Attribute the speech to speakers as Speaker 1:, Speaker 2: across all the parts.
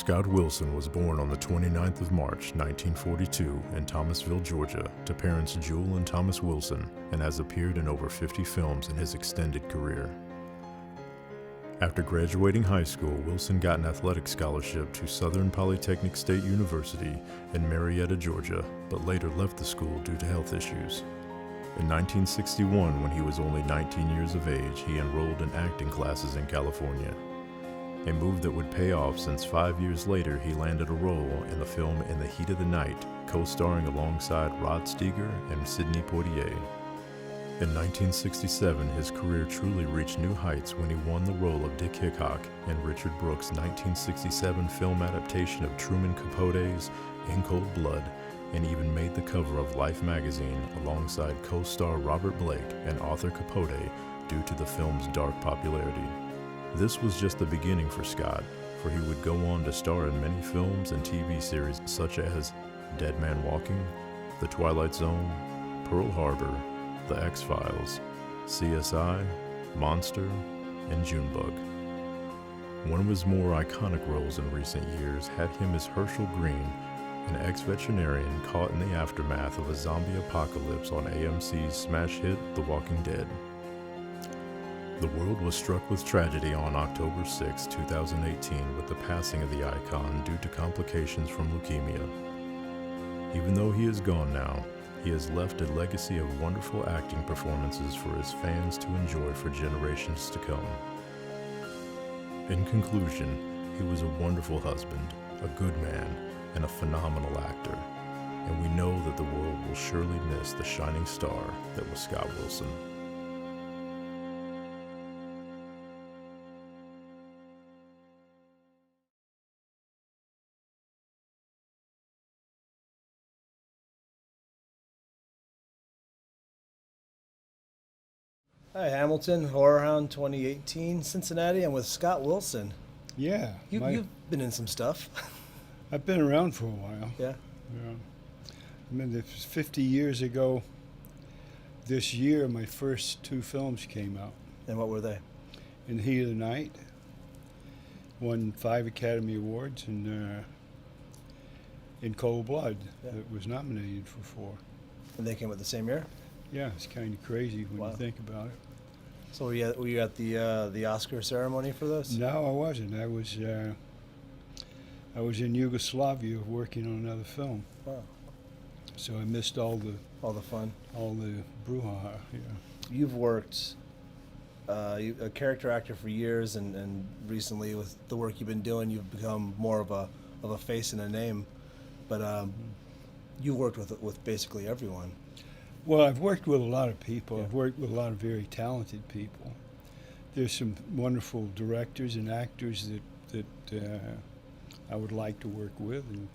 Speaker 1: Scott Wilson was born on the 29th of March, 1942 in Thomasville, Georgia, to parents Jewel and Thomas Wilson, and has appeared in over 50 films in his extended career. After graduating high school, Wilson got an athletic scholarship to Southern Polytechnic State University in Marietta, Georgia, but later left the school due to health issues. In 1961, when he was only 19 years of age, he enrolled in acting classes in California. A move that would pay off since 5 years later he landed a role in the film In the Heat of the Night, co-starring alongside Rod Steiger and Sidney Poitier. In 1967, his career truly reached new heights when he won the role of Dick Hickok in Richard Brooks' 1967 film adaptation of Truman Capote's In Cold Blood, and even made the cover of Life magazine alongside co-star Robert Blake and Arthur Capote due to the film's dark popularity. This was just the beginning for Scott, for he would go on to star in many films and TV series such as Dead Man Walking, The Twilight Zone, Pearl Harbor, The X-Files, CSI, Monster, and Junebug. One of his more iconic roles in recent years had him as Herschel Green, an ex-veterinarian caught in the aftermath of a zombie apocalypse on AMC's smash hit The Walking Dead. The world was struck with tragedy on October 6, 2018 with the passing of the icon due to complications from leukemia. Even though he is gone now, he has left a legacy of wonderful acting performances for his fans to enjoy for generations to come. In conclusion, he was a wonderful husband, a good man, and a phenomenal actor, and we know that the world will surely miss the shining star that was Scott Wilson.
Speaker 2: Hi, Hamilton, HorrorHound 2018, Cincinnati. I'm with Scott Wilson.
Speaker 3: Yeah.
Speaker 2: You've been in some stuff.
Speaker 3: I've been around for a while.
Speaker 2: Yeah.
Speaker 3: Yeah. I mean, it was 50 years ago this year, my first two films came out.
Speaker 2: And what were they?
Speaker 3: In the Heat of the Night, won 5 Academy Awards, and In Cold Blood, that was nominated for 4.
Speaker 2: And they came out the same year?
Speaker 3: Yeah, it's kind of crazy when you think about it.
Speaker 2: So were you at the Oscar ceremony for this?
Speaker 3: No, I wasn't. I was in Yugoslavia working on another film.
Speaker 2: Wow.
Speaker 3: So I missed all the
Speaker 2: fun,
Speaker 3: all the brouhaha. Yeah.
Speaker 2: You've worked a character actor for years, and recently with the work you've been doing, you've become more of a face and a name. But you worked with basically everyone.
Speaker 3: Well, I've worked with a lot of people.
Speaker 2: Yeah.
Speaker 3: I've worked with a lot of very talented people. There's some wonderful directors and actors that I would like to work with, and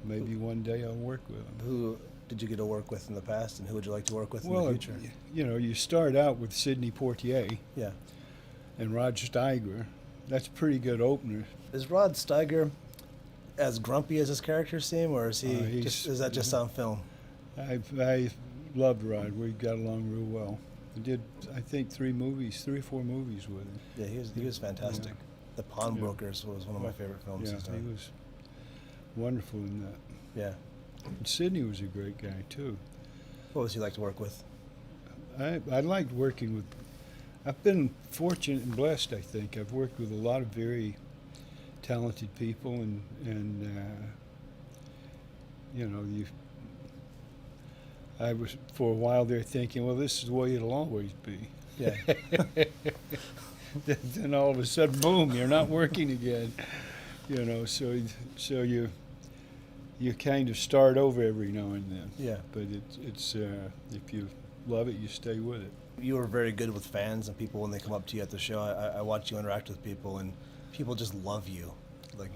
Speaker 3: maybe one day I'll work with them.
Speaker 2: Who did you get to work with in the past, and who would you like to work with in the future?
Speaker 3: You start out with Sidney Poitier.
Speaker 2: Yeah.
Speaker 3: And Rod Steiger. That's a pretty good opener.
Speaker 2: Is Rod Steiger as grumpy as his characters seem, or is he? Is that just on film?
Speaker 3: I loved Rod. We got along real well. We did, I think, 3 or 4 movies with him.
Speaker 2: Yeah, he was fantastic. Yeah. The Pawnbrokers was one of my favorite films he's done.
Speaker 3: He was wonderful in that.
Speaker 2: Yeah.
Speaker 3: And Sidney was a great guy, too.
Speaker 2: What was he like to work with?
Speaker 3: I liked working with... I've been fortunate and blessed, I think. I've worked with a lot of very talented people, I was, for a while there, thinking, well, this is the way it'll always be.
Speaker 2: Yeah.
Speaker 3: Then all of a sudden, boom, you're not working again. So you kind of start over every now and then.
Speaker 2: Yeah.
Speaker 3: But it's if you love it, you stay with it.
Speaker 2: You were very good with fans and people when they come up to you at the show. I watch you interact with people, and people just love you. Like,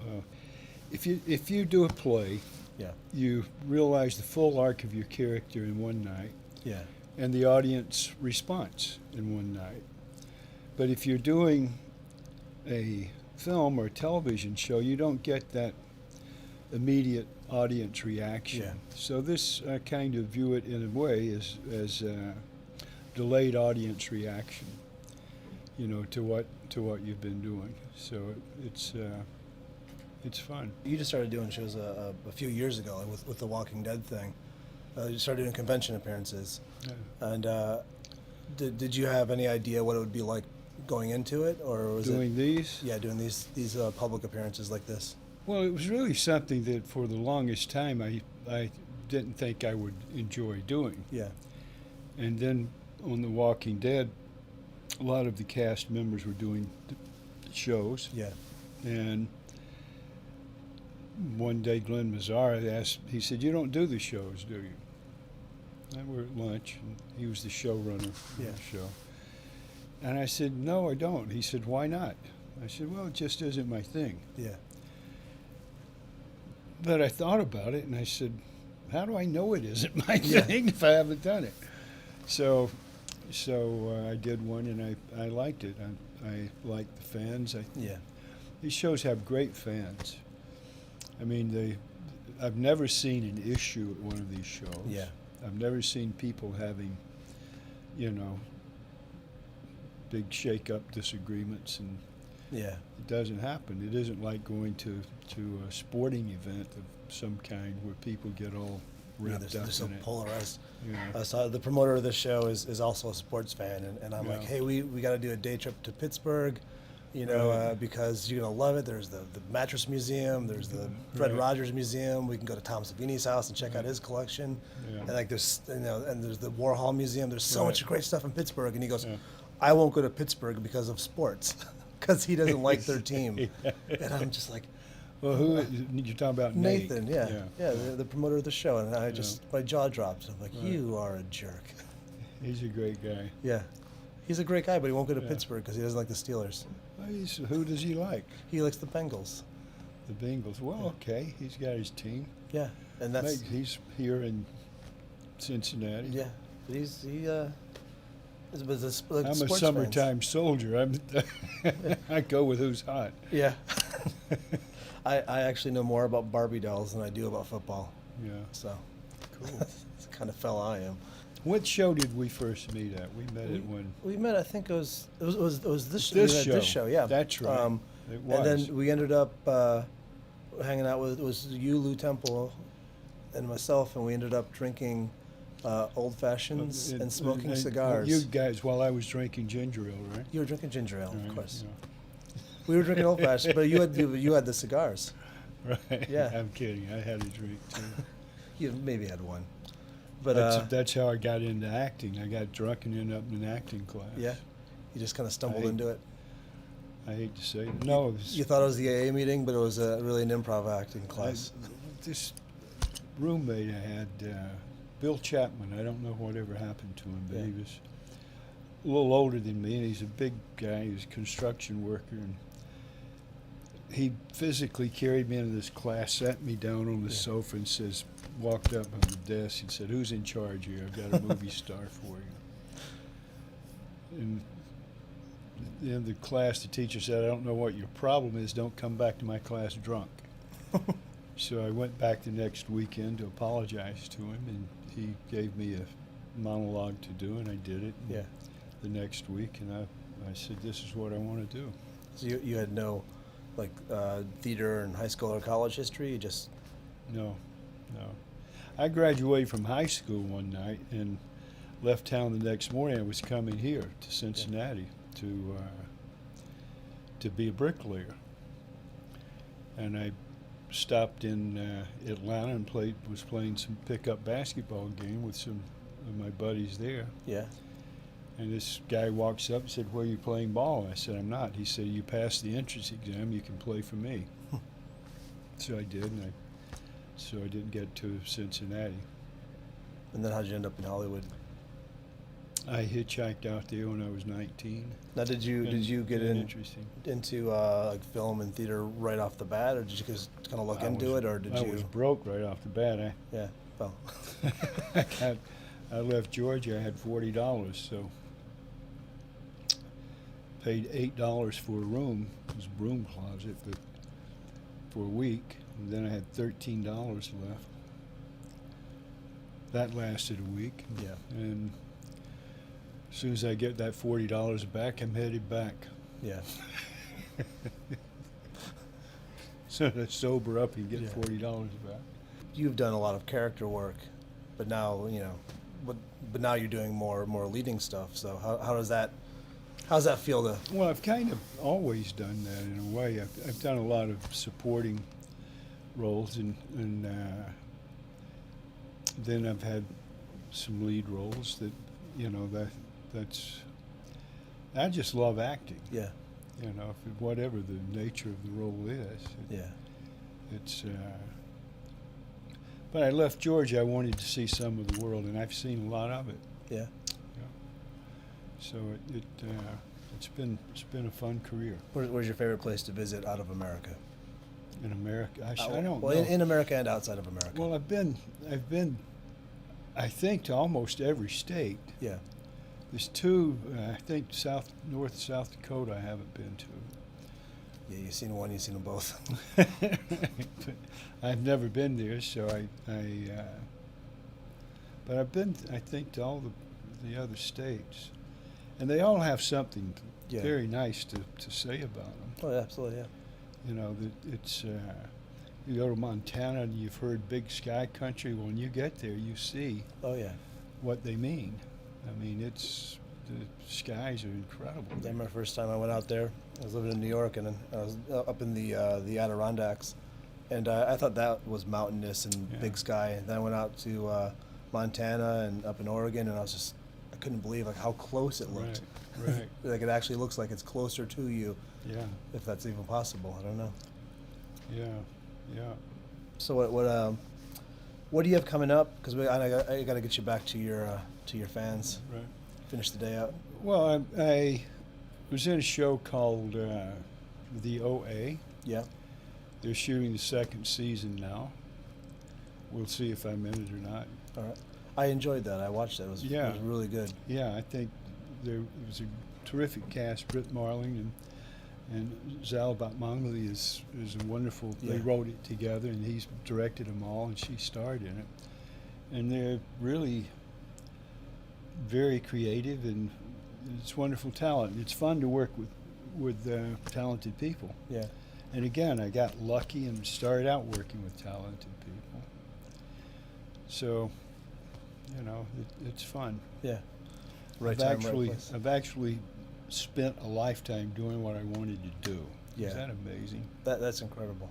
Speaker 3: if you do a play,
Speaker 2: yeah,
Speaker 3: you realize the full arc of your character in one night.
Speaker 2: Yeah.
Speaker 3: And the audience response in one night. But if you're doing a film or a television show, you don't get that immediate audience reaction.
Speaker 2: Yeah.
Speaker 3: So this, I kind of view it in a way as delayed audience reaction, to what you've been doing. So It's fun.
Speaker 2: You just started doing shows a few years ago with the Walking Dead thing. You started doing convention appearances.
Speaker 3: Yeah.
Speaker 2: And did you have any idea what it would be like going into it, or was
Speaker 3: Doing these?
Speaker 2: Yeah, doing these public appearances like this.
Speaker 3: Well, it was really something that for the longest time I didn't think I would enjoy doing.
Speaker 2: Yeah.
Speaker 3: And then on The Walking Dead, a lot of the cast members were doing shows.
Speaker 2: Yeah.
Speaker 3: And one day Glenn Mazzara asked, he said, "You don't do the shows, do you?" And we're at lunch, and he was the showrunner of
Speaker 2: Yeah.
Speaker 3: the show. And I said, "No, I don't." He said, "Why not?" I said, "Well, it just isn't my thing."
Speaker 2: Yeah.
Speaker 3: But I thought about it, and I said, "How do I know it isn't my
Speaker 2: Yeah.
Speaker 3: thing if I haven't done it?" So I did one, and I liked it. I liked the fans.
Speaker 2: Yeah.
Speaker 3: These shows have great fans. I mean, I've never seen an issue at one of these shows.
Speaker 2: Yeah.
Speaker 3: I've never seen people having, big shake-up disagreements, and
Speaker 2: Yeah.
Speaker 3: it doesn't happen. It isn't like going to a sporting event of some kind where people get all wrapped
Speaker 2: They're
Speaker 3: up
Speaker 2: so
Speaker 3: in it.
Speaker 2: polarized.
Speaker 3: Yeah.
Speaker 2: So the promoter of this show is also a sports fan, and I'm like,
Speaker 3: Yeah.
Speaker 2: hey, we got to do a day trip to Pittsburgh,
Speaker 3: Right.
Speaker 2: because you're gonna love it. There's the Mattress Museum, there's the Fred
Speaker 3: Right.
Speaker 2: Rogers Museum. We can go to Tom Savini's house and check out his collection,
Speaker 3: Yeah.
Speaker 2: and like there's and there's the Warhol Museum. There's so
Speaker 3: Right.
Speaker 2: much great stuff in Pittsburgh, and he goes,
Speaker 3: Yeah.
Speaker 2: I won't go to Pittsburgh because of sports, because he doesn't like their team, and I'm just like.
Speaker 3: Well, you're talking about Nate?
Speaker 2: Nathan, yeah, the promoter of the show, and I just my jaw dropped. I'm like,
Speaker 3: Right.
Speaker 2: you are a jerk.
Speaker 3: He's a great guy.
Speaker 2: Yeah, he's a great guy, but he won't go to
Speaker 3: Yeah.
Speaker 2: Pittsburgh because he doesn't like the Steelers.
Speaker 3: Well, who does he like?
Speaker 2: He likes the Bengals.
Speaker 3: The Bengals. Well, okay, he's got his team.
Speaker 2: Yeah, and that's
Speaker 3: He's here in Cincinnati.
Speaker 2: yeah, but
Speaker 3: I'm a
Speaker 2: sports
Speaker 3: summertime soldier. I go with who's hot.
Speaker 2: Fans. Yeah, I actually know more about Barbie dolls than I do about football.
Speaker 3: Yeah,
Speaker 2: So
Speaker 3: cool.
Speaker 2: it's the kind of fella I am.
Speaker 3: What show did we first meet at? We met at one.
Speaker 2: We met. I think it was this
Speaker 3: This
Speaker 2: we met
Speaker 3: show.
Speaker 2: This show, yeah.
Speaker 3: That's right. It was.
Speaker 2: And then we ended up hanging out with, it was you, Lou Temple, and myself, and we ended up drinking old fashions and smoking cigars.
Speaker 3: You guys, while I was drinking ginger ale, right?
Speaker 2: You were drinking ginger ale, of
Speaker 3: Right,
Speaker 2: course.
Speaker 3: yeah.
Speaker 2: We were drinking old fashioned, but you had the cigars.
Speaker 3: Right.
Speaker 2: Yeah.
Speaker 3: I'm kidding. I had a drink too.
Speaker 2: You maybe had one, but
Speaker 3: That's how I got into acting. I got drunk and ended up in an acting class.
Speaker 2: yeah, you just kind of stumbled
Speaker 3: I-
Speaker 2: into it.
Speaker 3: I hate to say it. No, it was,
Speaker 2: You thought it was the AA meeting, but it was really an improv acting class.
Speaker 3: this roommate I had, Bill Chapman, I don't know whatever happened to him, but
Speaker 2: Yeah.
Speaker 3: he was a little older than me, and he's a big guy. He was a construction worker, and he physically carried me into this class, sat me down on the
Speaker 2: Yeah.
Speaker 3: sofa, and walked up on the desk and said, "Who's in charge here? I've got a movie star for you." And at the end of the class, the teacher said, "I don't know what your problem is. Don't come back to my class drunk." So I went back the next weekend to apologize to him, and he gave me a monologue to do, and I did it. And
Speaker 2: Yeah.
Speaker 3: The next week, and I said, "This is what I want to do."
Speaker 2: So you had no like theater and high school or college history. You just
Speaker 3: No. I graduated from high school one night and left town the next morning. I was coming here to Cincinnati to be a bricklayer, and I stopped in Atlanta and was playing some pickup basketball game with some of my buddies there.
Speaker 2: yeah.
Speaker 3: And this guy walks up and said, "Where are you playing ball?" I said, "I'm not." He said, "You passed the entrance exam. You can play for me." So I did, and so I didn't get to Cincinnati.
Speaker 2: And then how'd you end up in Hollywood?
Speaker 3: I hitchhiked out there when I was 19.
Speaker 2: Now, did you get
Speaker 3: Been
Speaker 2: in
Speaker 3: Interesting.
Speaker 2: into like film and theater right off the bat, or did you just kind of look into it, or did
Speaker 3: I
Speaker 2: you?
Speaker 3: was broke right off the bat.
Speaker 2: Yeah. Well.
Speaker 3: I left Georgia. I had $40, so paid $8 for a room. It was a broom closet, but for a week. And then I had $13 left. That lasted a week.
Speaker 2: Yeah.
Speaker 3: And as soon as I get that $40 back, I'm headed back.
Speaker 2: Yeah.
Speaker 3: sort of sober up and get
Speaker 2: Yeah.
Speaker 3: $40 back.
Speaker 2: You've done a lot of character work, but now but now you're doing more leading stuff. So how's that feel to?
Speaker 3: Well, I've kind of always done that in a way. I've done a lot of supporting roles, and then I've had some lead roles that, that's. I just love acting.
Speaker 2: Yeah,
Speaker 3: Whatever the nature of the role is.
Speaker 2: yeah,
Speaker 3: It's. But I left Georgia. I wanted to see some of the world, and I've seen a lot of it.
Speaker 2: yeah.
Speaker 3: So it's been a fun career
Speaker 2: Where's your favorite place to visit out of America?
Speaker 3: in America. I don't
Speaker 2: well,
Speaker 3: know.
Speaker 2: in America and outside of America.
Speaker 3: Well, I've been, I think, to almost every state.
Speaker 2: Yeah,
Speaker 3: There's two, I think, North, South Dakota I haven't been to.
Speaker 2: yeah. You've seen one. You've seen them both.
Speaker 3: I've never been there, so but I've been, I think, to all the other states, and they all have something
Speaker 2: Yeah.
Speaker 3: very nice to say about them.
Speaker 2: Oh, yeah, absolutely. Yeah.
Speaker 3: That it's. You go to Montana and you've heard big sky country. When you get there, you see
Speaker 2: Oh, yeah.
Speaker 3: what they mean. I mean, the skies are incredible.
Speaker 2: I remember the first time I went out there. I was living in New York, and then I was up in the Adirondacks, and I thought that was mountainous and
Speaker 3: Yeah.
Speaker 2: big sky. And then I went out to Montana and up in Oregon, and I couldn't believe how close it looked.
Speaker 3: Right.
Speaker 2: Like it actually looks like it's closer to you,
Speaker 3: Yeah.
Speaker 2: if that's even possible. I don't know.
Speaker 3: Yeah.
Speaker 2: So what do you have coming up? Because I got to get you back to your fans.
Speaker 3: Right.
Speaker 2: Finish the day out.
Speaker 3: Well, I was in a show called The OA.
Speaker 2: Yeah.
Speaker 3: They're shooting the second season now. We'll see if I'm in it or not.
Speaker 2: All right. I enjoyed that. I watched it. It was really good.
Speaker 3: Yeah, I think there was a terrific cast. Britt Marling and Zal Batmangli is a wonderful.
Speaker 2: Yeah.
Speaker 3: They wrote it together, and he's directed them all, and she starred in it. And they're really very creative, and it's wonderful talent. It's fun to work with talented people.
Speaker 2: Yeah.
Speaker 3: And again, I got lucky and started out working with talented people. So, it's fun.
Speaker 2: Yeah. Right time, right place.
Speaker 3: I've actually spent a lifetime doing what I wanted to do.
Speaker 2: Yeah.
Speaker 3: Is that amazing?
Speaker 2: That's incredible.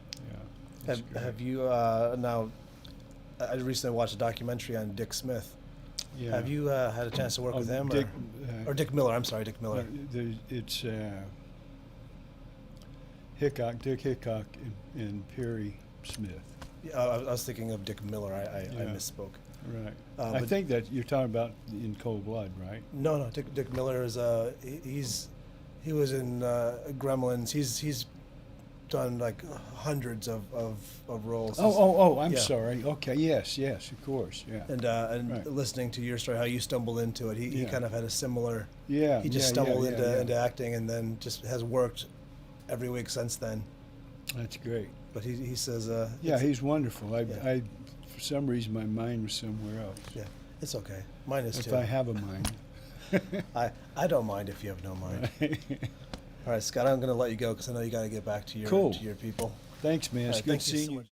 Speaker 3: Yeah.
Speaker 2: Have you now? I recently watched a documentary on Dick Smith.
Speaker 3: Yeah.
Speaker 2: Have you had a chance to work with him,
Speaker 3: Dick,
Speaker 2: or Dick Miller? I'm sorry, Dick Miller.
Speaker 3: It's Dick Hickok and Perry Smith.
Speaker 2: Yeah, I was thinking of Dick Miller. I misspoke.
Speaker 3: Right. I
Speaker 2: but-
Speaker 3: think that you're talking about In Cold Blood, right?
Speaker 2: No. Dick Miller is he was in Gremlins. He's done like hundreds of roles.
Speaker 3: I'm
Speaker 2: Yeah.
Speaker 3: sorry. Okay, yes, of course, yeah.
Speaker 2: And
Speaker 3: Right.
Speaker 2: listening to your story, how you stumbled into it, he
Speaker 3: Yeah.
Speaker 2: kind of had a similar.
Speaker 3: Yeah.
Speaker 2: He just
Speaker 3: yeah,
Speaker 2: stumbled
Speaker 3: yeah, yeah.
Speaker 2: into acting, and then just has worked every week since then.
Speaker 3: That's great.
Speaker 2: But he says,
Speaker 3: Yeah,
Speaker 2: it's,
Speaker 3: he's wonderful.
Speaker 2: Yeah.
Speaker 3: I for some reason my mind was somewhere else.
Speaker 2: yeah, it's okay. Mine is
Speaker 3: If
Speaker 2: too.
Speaker 3: I have a mind.
Speaker 2: I don't mind if you have no mind. All right, Scott, I'm going to let you go because I know you got to get back to your
Speaker 3: Cool.
Speaker 2: to your people.
Speaker 3: Thanks, man.
Speaker 2: All
Speaker 3: It's
Speaker 2: right,
Speaker 3: good
Speaker 2: thank you so
Speaker 3: seeing you.
Speaker 2: much.